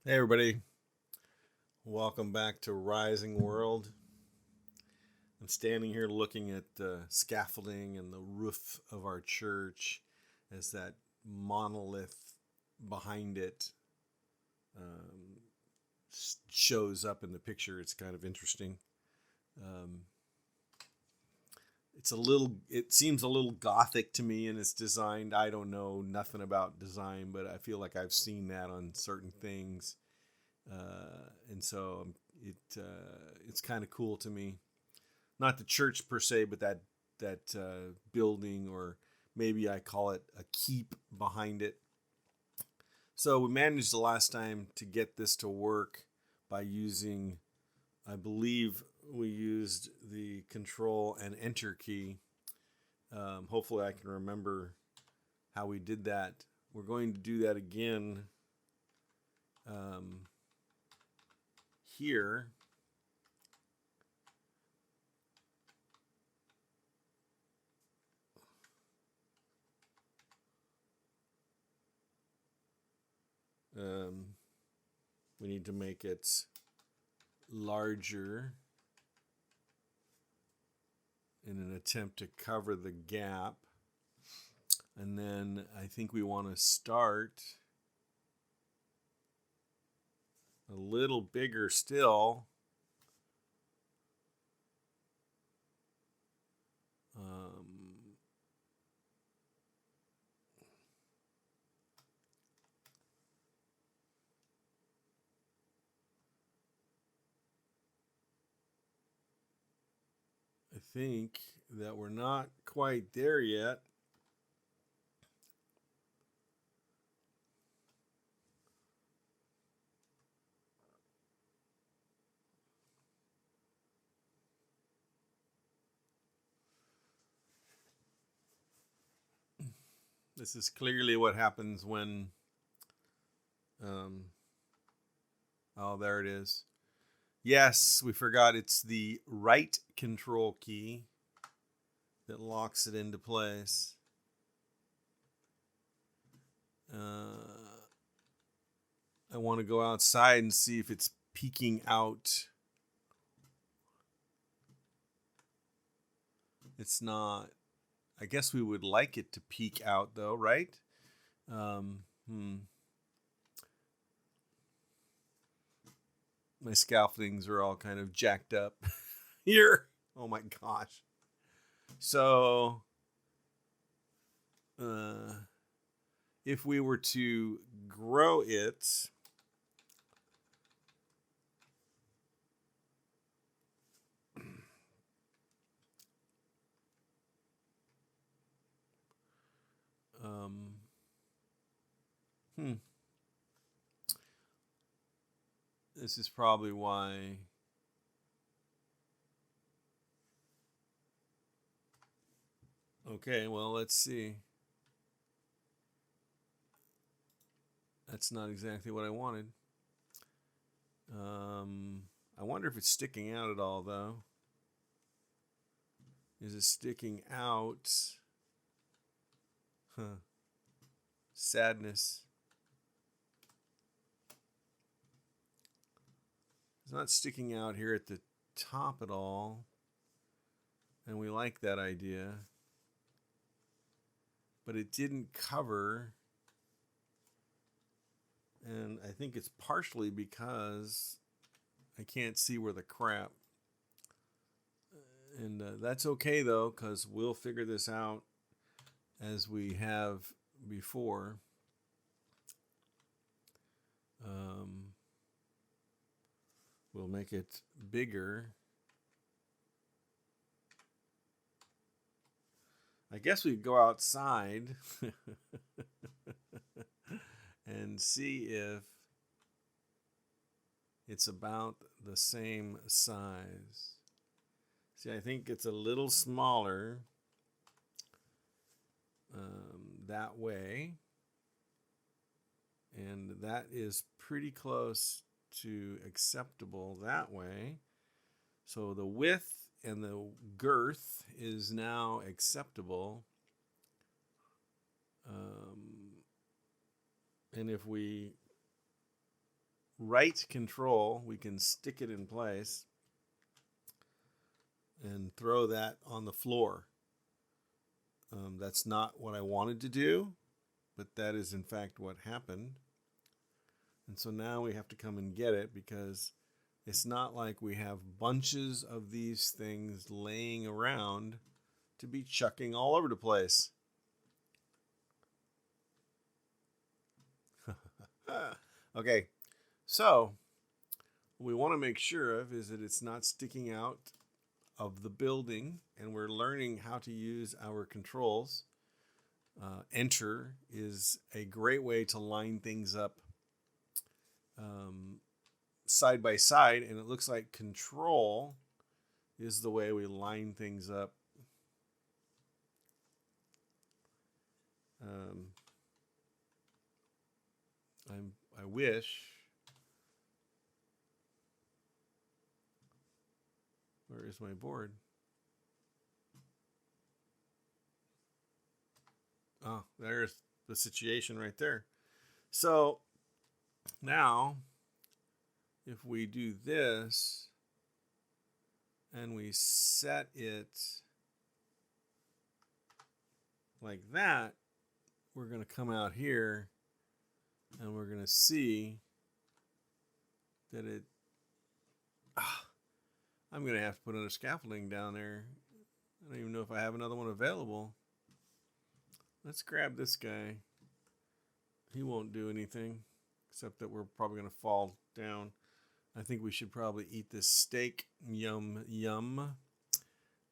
Hey everybody, welcome back to Rising World. I'm standing here looking at the scaffolding and the roof of our church as that monolith behind it um, shows up in the picture. It's kind of interesting. Um, it seems a little gothic to me in its design. I don't know nothing about design, but I feel like I've seen that on certain things. And so it's kind of cool to me. Not the church per se, but that building, or maybe I call it a keep behind it. So we managed the last time to get this to work by using, I believe we used the control and enter key. Hopefully I can remember how we did that. We're going to do that again here. We need to make it larger in an attempt to cover the gap. And then I think we want to start a little bigger still. I think that we're not quite there yet. This is clearly what happens when, oh, there it is. Yes, we forgot it's the right control key that locks it into place. I want to go outside and see if it's peeking out. It's not. I guess we would like it to peek out though, right? My scaffoldings are all kind of jacked up here. Oh my gosh. So, if we were to grow it, um, this is probably why. Okay, well, let's see. That's not exactly what I wanted. I wonder if it's sticking out at all, though. Is it sticking out? Huh. Sadness. It's not sticking out here at the top at all. And we like that idea. But it didn't cover. And I think it's partially because I can't see where the crap. And that's okay, though, because we'll figure this out as we have before. We'll make it bigger. I guess we go outside and see if it's about the same size. See, I think it's a little smaller that way. And that is pretty close to acceptable that way. So the width and the girth is now acceptable. And if we right control, we can stick it in place and throw that on the floor. That's not what I wanted to do, but that is in fact what happened. And so now we have to come and get it, because it's not like we have bunches of these things laying around to be chucking all over the place. Okay, so what we want to make sure of is that it's not sticking out of the building, and we're learning how to use our controls. Enter is a great way to line things up side by side, and it looks like control is the way we line things up. I wish. Where is my board? Oh, there's the situation right there. So now, if we do this and we set it like that, we're going to come out here and we're going to see that it... I'm going to have to put another scaffolding down there. I don't even know if I have another one available. Let's grab this guy. He won't do anything, except that we're probably going to fall down. I think we should probably eat this steak. Yum, yum.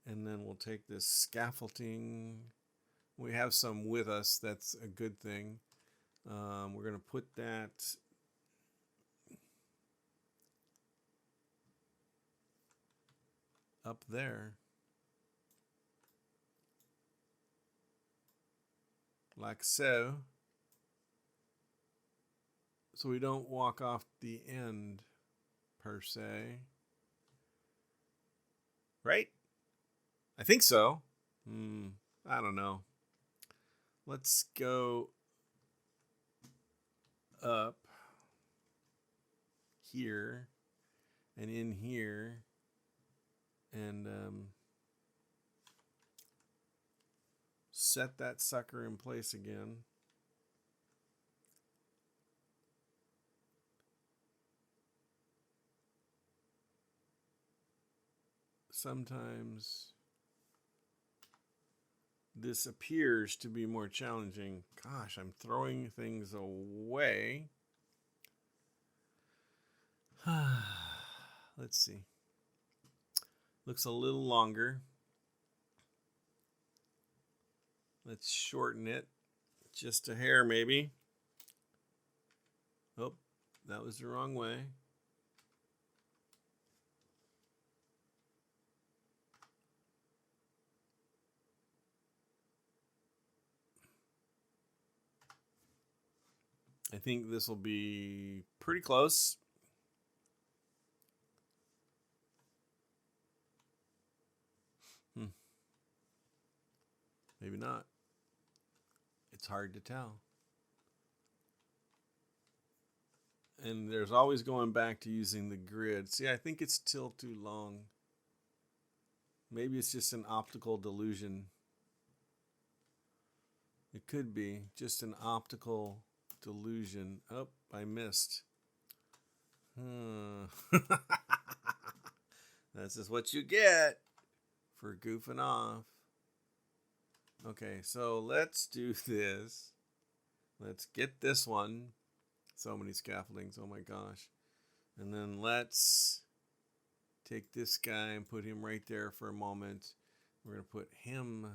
And then we'll take this scaffolding. We have some with us. That's a good thing. We're going to put that up there. Like so. So we don't walk off the end, per se. Right? I think so. I don't know. Let's go up here and in here and set that sucker in place again. Sometimes this appears to be more challenging. Gosh, I'm throwing things away. Let's see. Looks a little longer. Let's shorten it just a hair, maybe. Oh, that was the wrong way. I think this will be pretty close. Maybe not. It's hard to tell. And there's always going back to using the grid. See, I think it's still too long. Maybe it's just an optical delusion. It could be just an optical delusion. Oh, I missed. This is what you get for goofing off. Okay, so let's do this. Let's get this one. So many scaffoldings, oh my gosh. And then let's take this guy and put him right there for a moment. We're going to put him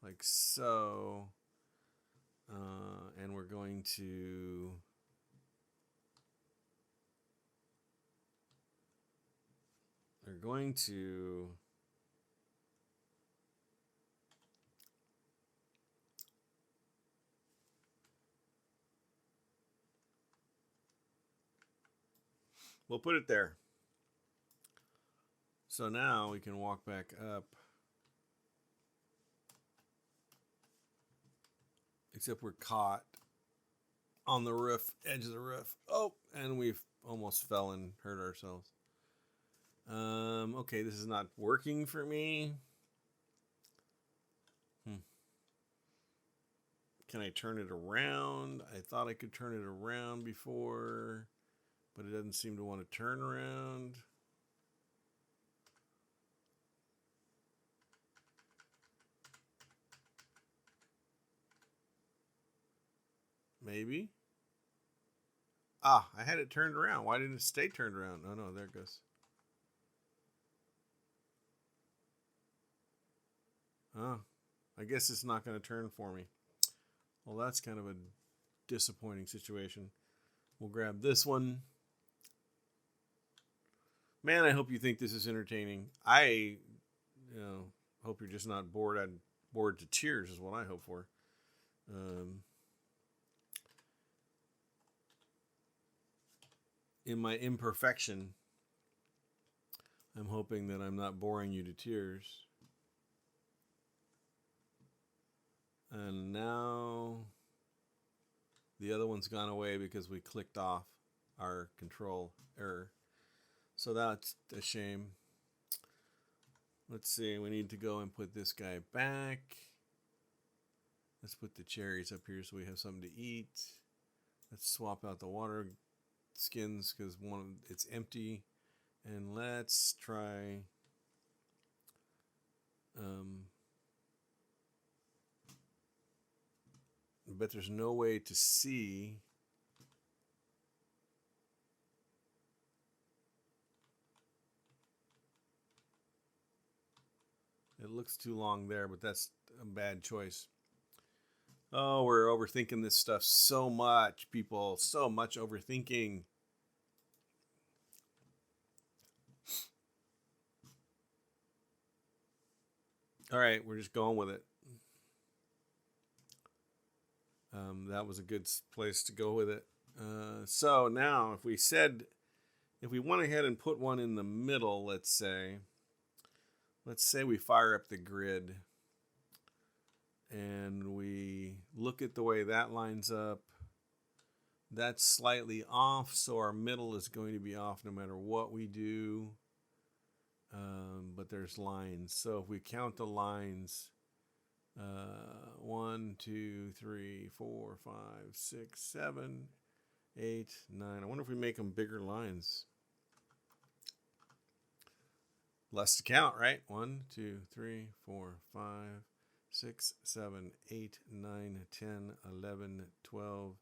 like so. And we're going to we'll put it there. So now we can walk back up. Except we're caught on the roof, edge of the roof. Oh, And we've almost fell and hurt ourselves. Okay, this is not working for me. Can I turn it around? I thought I could turn it around before, but it doesn't seem to want to turn around. Maybe. Ah, I had it turned around. Why didn't it stay turned around? Oh, no, there it goes. Oh, I guess it's not going to turn for me. Well, that's kind of a disappointing situation. We'll grab this one. Man, I hope you think this is entertaining. I hope you're just not bored. I'm bored to tears is what I hope for. In my imperfection, I'm hoping that I'm not boring you to tears. And now the other one's gone away because we clicked off our control error. So that's a shame. Let's see, we need to go and put this guy back. Let's put the cherries up here so we have something to eat. Let's swap out the water skins because it's empty. And let's try but there's no way to see. It looks too long there, but that's a bad choice. Oh, we're overthinking this stuff so much, people. So much overthinking. All right, we're just going with it. That was a good place to go with it. So now, if we went ahead and put one in the middle, let's say we fire up the grid and we look at the way that lines up. That's slightly off, so our middle is going to be off no matter what we do. But there's lines. So if we count the lines, 1, 2, 3, 4, 5, 6, 7, 8, 9. I wonder if we make them bigger lines. Less to count, right? 1, 2, 3, 4, 5, 6, 7, 8, 9, 10, 11, 12.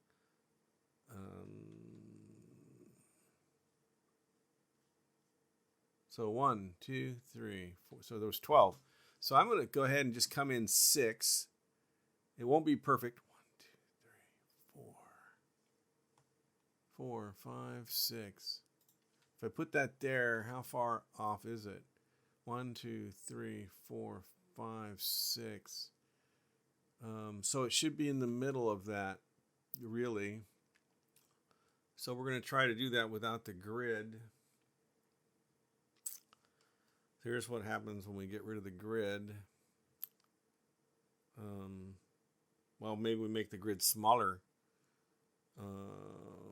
So 1, 2, 3, 4. So there was 12. So I'm going to go ahead and just come in 6. It won't be perfect. 1, 2, 3, 4, 5, 6. If I put that there, how far off is it? 1, 2, 3, 4, 5, 6. So it should be in the middle of that, really. So we're going to try to do that without the grid. Here's what happens when we get rid of the grid. Well, maybe we make the grid smaller.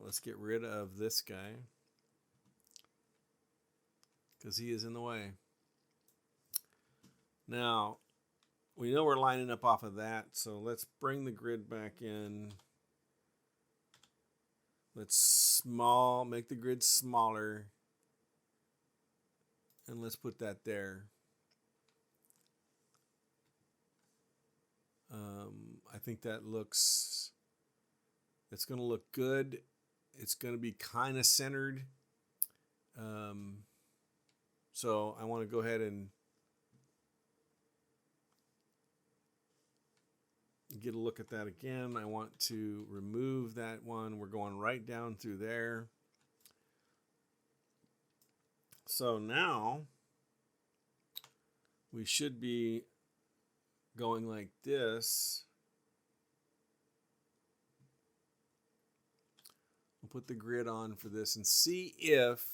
Let's get rid of this guy because he is in the way. Now, we know we're lining up off of that, so let's bring the grid back in. Let's make the grid smaller. And let's put that there. I think that it's going to look good. It's going to be kind of centered. So I want to go ahead and get a look at that again. I want to remove that one. We're going right down through there. So now we should be going like this. We'll put the grid on for this and see if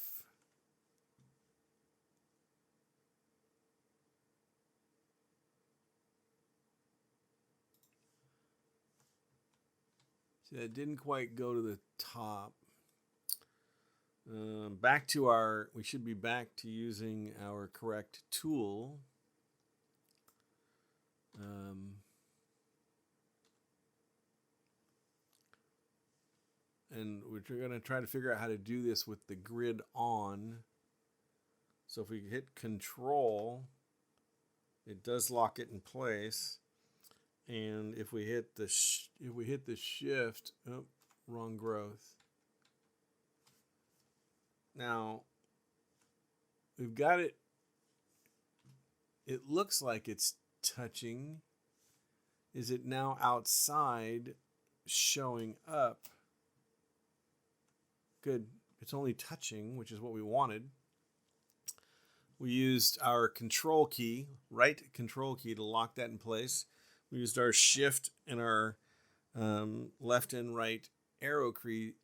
that didn't quite go to the top. We should be back to using our correct tool. And we're going to try to figure out how to do this with the grid on. So if we hit Control, it does lock it in place. And if we hit the Shift, oh, wrong growth. Now we've got it. It looks like it's touching. Is it now outside showing up? Good. It's only touching, which is what we wanted. We used our control key, right control key, to lock that in place. We used our shift and our left and right arrow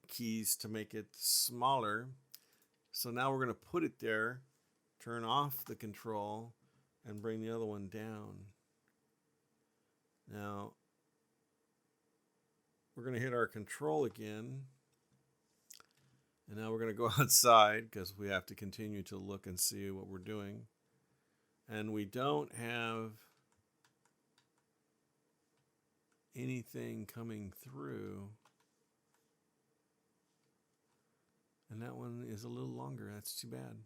keys to make it smaller. So now we're going to put it there, turn off the control, and bring the other one down. Now, we're going to hit our control again. And now we're going to go outside because we have to continue to look and see what we're doing. And we don't have anything coming through. And that one is a little longer. That's too bad.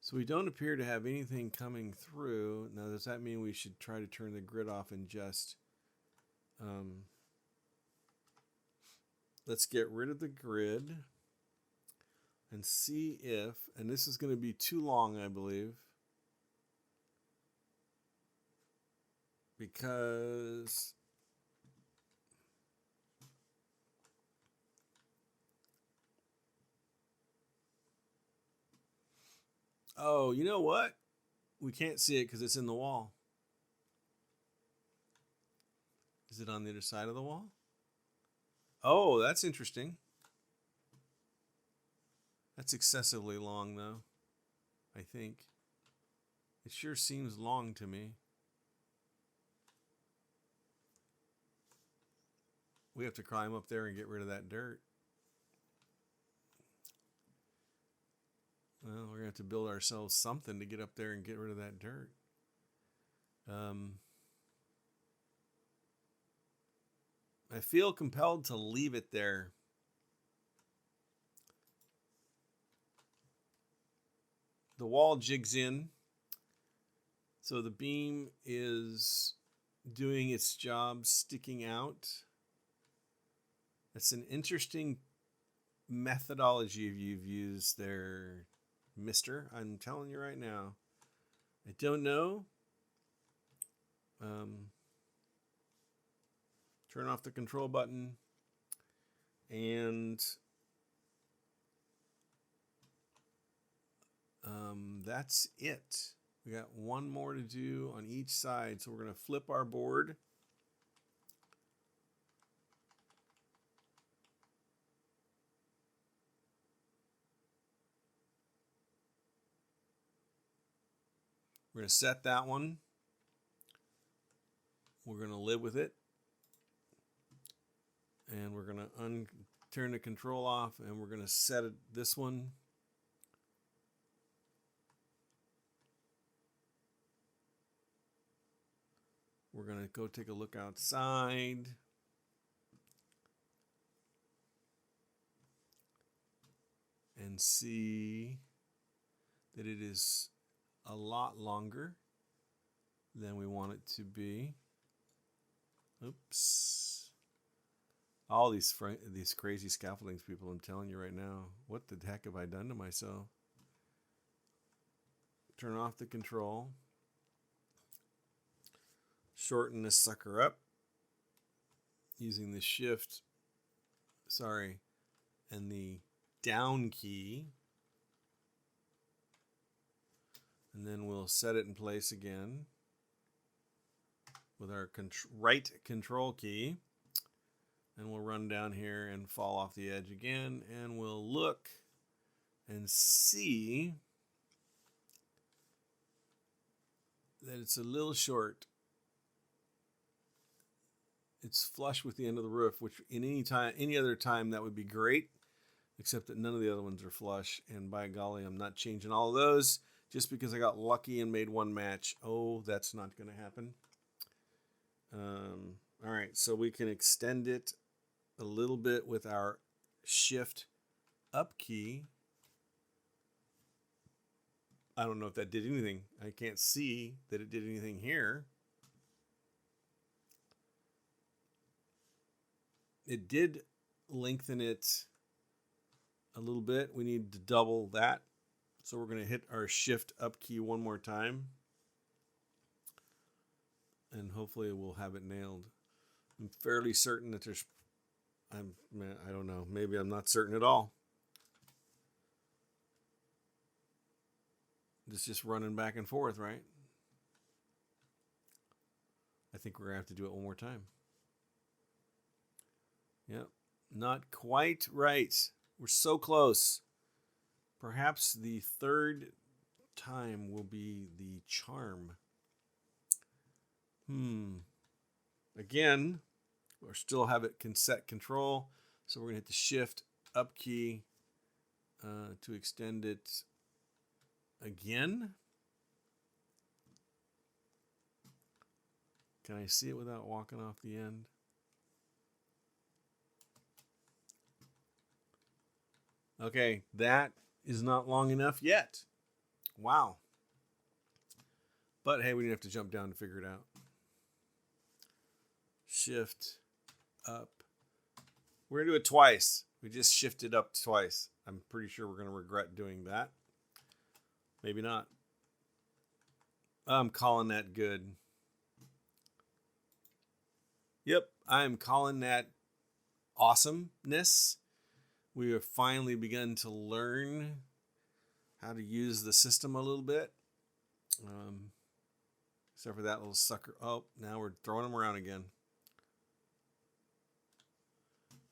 So we don't appear to have anything coming through. Now, does that mean we should try to turn the grid off and just... let's get rid of the grid and see if, and this is going to be too long, I believe, because oh, you know what? We can't see it because it's in the wall. Is it on the other side of the wall? Oh, that's interesting. That's excessively long, though, I think. It sure seems long to me. We have to climb up there and get rid of that dirt. Well, we're going to have to build ourselves something to get up there and get rid of that dirt. I feel compelled to leave it there. The wall jigs in, so the beam is doing its job, sticking out. That's an interesting methodology you've used there, mister. I'm telling you right now. I don't know. Turn off the control button, and that's it. We got one more to do on each side, so we're going to flip our board. We're going to set that one. We're going to live with it. And we're going to turn the control off, and we're going to set it, this one. We're going to go take a look outside. And see that it is a lot longer than we want it to be. Oops. All these crazy scaffoldings, people, I'm telling you right now. What the heck have I done to myself? Turn off the control. Shorten this sucker up. Using the shift, and the down key. And then we'll set it in place again with our right control key. And we'll run down here and fall off the edge again. And we'll look and see that it's a little short. It's flush with the end of the roof, which in any other time that would be great. except that none of the other ones are flush. And by golly, I'm not changing all of those just because I got lucky and made one match. Oh, that's not going to happen. All right, so we can extend it a little bit with our shift up key. I don't know if that did anything. I can't see that it did anything here. It did lengthen it a little bit. We need to double that. So we're going to hit our shift up key one more time. And hopefully we'll have it nailed. I'm fairly certain that I don't know. Maybe I'm not certain at all. It's just running back and forth, right? I think we're going to have to do it one more time. Yep. Not quite right. We're so close. Perhaps the third time will be the charm. Again, we still have it set control. So we're going to hit the shift up key to extend it again. Can I see it without walking off the end? Okay, that is not long enough yet. Wow. But hey, we didn't have to jump down to figure it out. Shift up. We're going to do it twice. We just shifted up twice. I'm pretty sure we're going to regret doing that. Maybe not. I'm calling that good. Yep, I'm calling that awesomeness. We have finally begun to learn how to use the system a little bit. Except for that little sucker. Oh, now we're throwing them around again.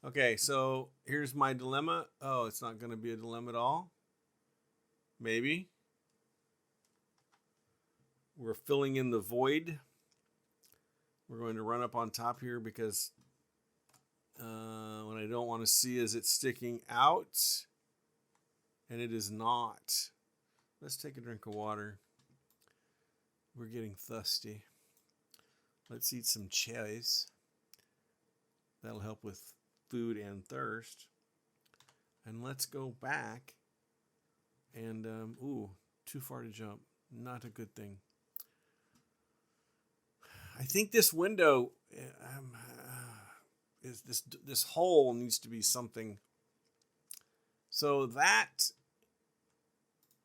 Okay, so here's my dilemma. Oh, it's not going to be a dilemma at all. Maybe. We're filling in the void. We're going to run up on top here because what I don't want to see is it sticking out. And it is not. Let's take a drink of water. We're getting thirsty. Let's eat some cherries. That'll help with food and thirst. And let's go back. And, too far to jump. Not a good thing. I think this window is this hole needs to be something. So that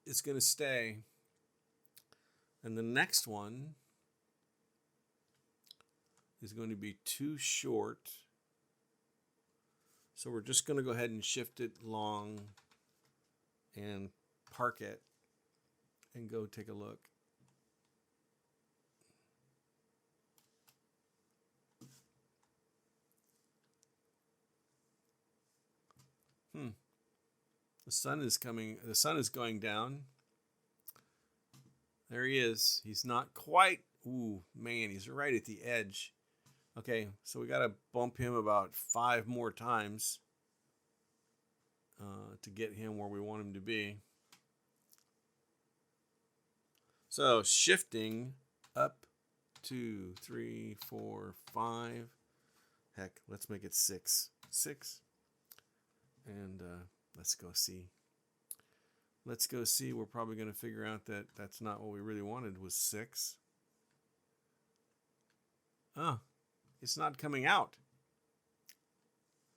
is going to stay. And the next one is going to be too short. So we're just going to go ahead and shift it long and park it and go take a look. The sun is coming. The sun is going down. There he is. He's not quite. Ooh, man, he's right at the edge. Okay, so we got to bump him about 5 more times to get him where we want him to be. So shifting up 2, 3, 4, 5. Heck, let's make it 6. 6. And let's go see. Let's go see. We're probably going to figure out that that's not what we really wanted was 6. Oh, it's not coming out.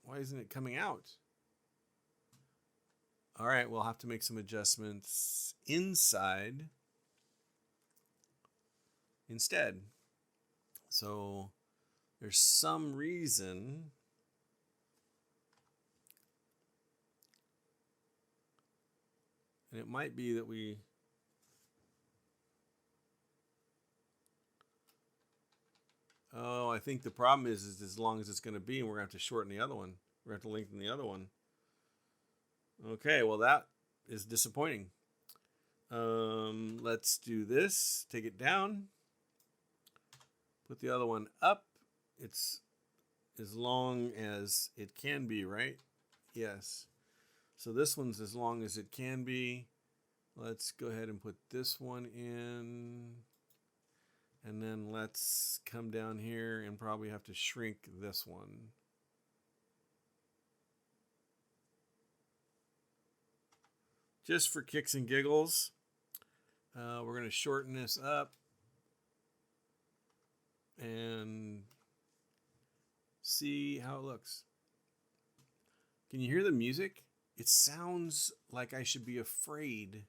Why isn't it coming out? All right, we'll have to make some adjustments inside instead. So there's some reason and it might be that I think the problem is as long as it's going to be, and we're going to have to shorten the other one. We're going to have to lengthen the other one. Okay, well, that is disappointing. Let's do this. Take it down. Put the other one up. It's as long as it can be, right? Yes. So this one's as long as it can be. Let's go ahead and put this one in. And then let's come down here and probably have to shrink this one. Just for kicks and giggles. We're going to shorten this up and see how it looks. Can you hear the music? It sounds like I should be afraid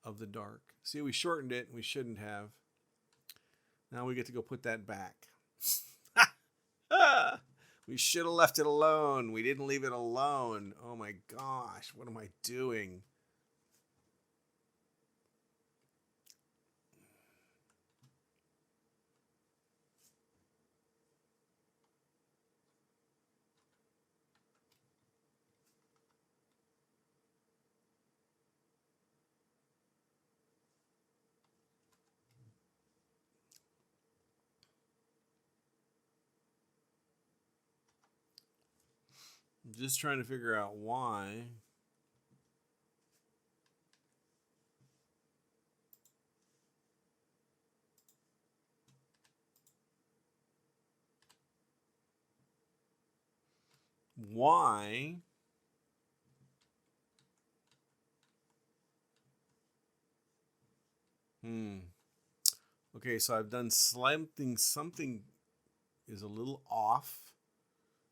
of the dark. See, we shortened it and we shouldn't have. Now we get to go put that back. We should have left it alone. We didn't leave it alone. Oh my gosh, what am I doing? I'm just trying to figure out why. Why okay, so I've done something is a little off,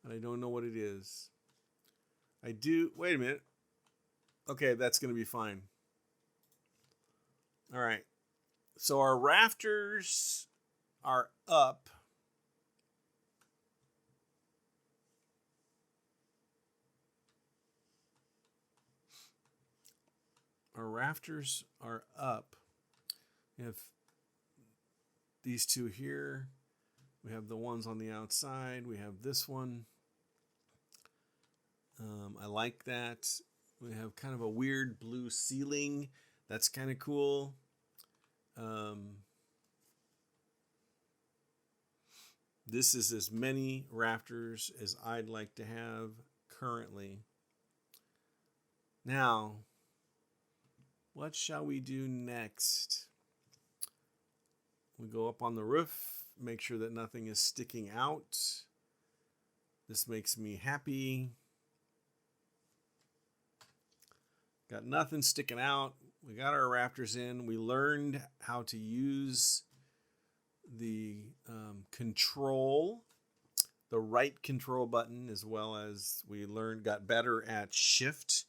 and I don't know what it is. Wait a minute. Okay, that's going to be fine. All right. So our rafters are up. Our rafters are up. We have these two here. We have the ones on the outside. We have this one. I like that. We have kind of a weird blue ceiling. That's kind of cool. This is as many rafters as I'd like to have currently. Now, what shall we do next? We go up on the roof, make sure that nothing is sticking out. This makes me happy. Got nothing sticking out. We got our rafters in. We learned how to use the the right control button, as well as we got better at shift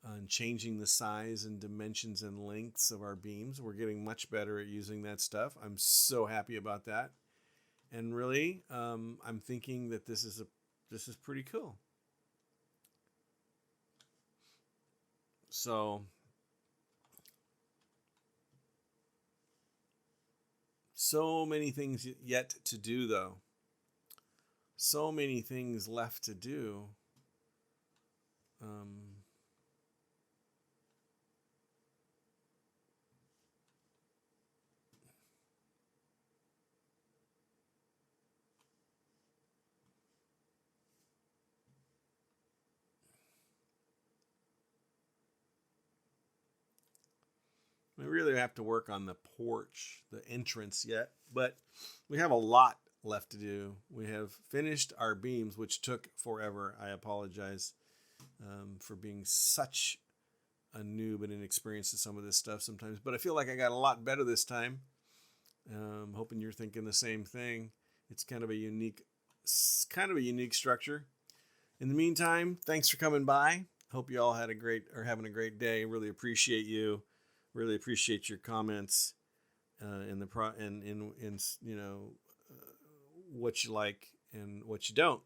and changing the size and dimensions and lengths of our beams. We're getting much better at using that stuff. I'm so happy about that. And really, I'm thinking that this is pretty cool. So many things yet to do, though. So many things left to do. We really have to work on the porch, the entrance yet, but we have a lot left to do. We have finished our beams, which took forever. I apologize for being such a noob and inexperienced in some of this stuff sometimes, but I feel like I got a lot better this time. I'm hoping you're thinking the same thing. It's kind of a unique structure. In the meantime, thanks for coming by. Hope you all having a great day. Really appreciate you. Really appreciate your comments what you like and what you don't.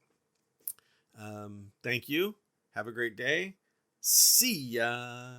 Thank you. Have a great day. See ya.